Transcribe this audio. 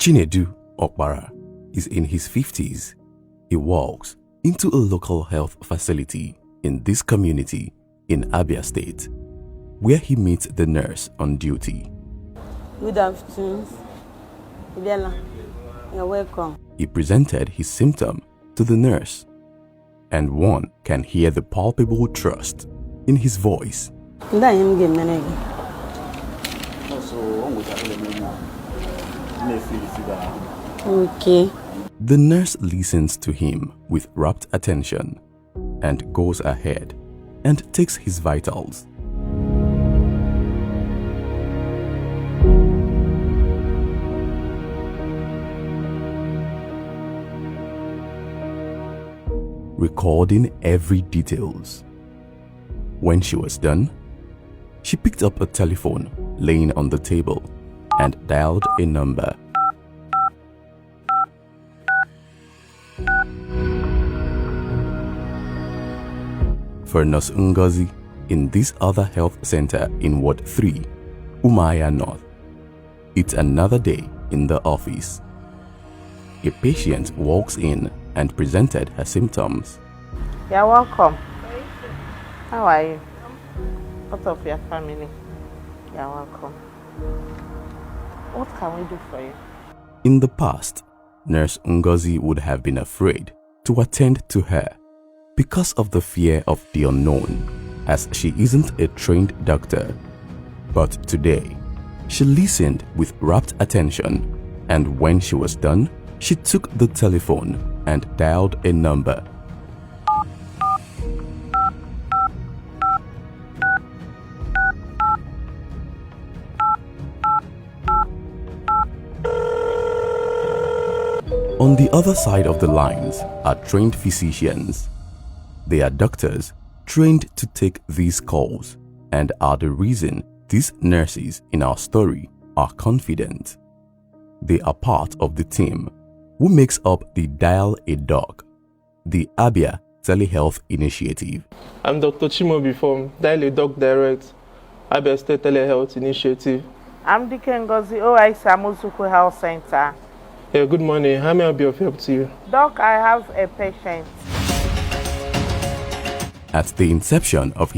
Chinedu Okpara is in his 50s. He walks into a local health facility in this community in Abia State, where he meets the nurse on duty. Good afternoon. You're welcome. He presented his symptom to the nurse, and one can hear the palpable trust in his voice. Okay. The nurse listens to him with rapt attention and goes ahead and takes his vitals. Recording every details. When she was done, she picked up a telephone laying on the table and dialed a number. For Nurse Ngozi in this other health center in Ward 3, Umaya North, it's another day in the office. A patient walks in and presented her symptoms. You're welcome. How are you? What of your family? You're welcome. What can we do for you? In the past, Nurse Ngozi would have been afraid to attend to her because of the fear of the unknown, as she isn't a trained doctor. But today, she listened with rapt attention, and when she was done, she took the telephone and dialed a number. On the other side of the lines are trained physicians. They are doctors trained to take these calls and are the reason these nurses in our story are confident. They are part of the team who makes up the Dial a Doc, the Abia Telehealth Initiative. I'm Dr. Chimobi from Dial a Doc Direct, Abia State Telehealth Initiative. I'm Dike Ngozi, OI Samuzuku Health Center. Yeah, good morning. How may I be of help to you? Doc, I have a patient. At the inception of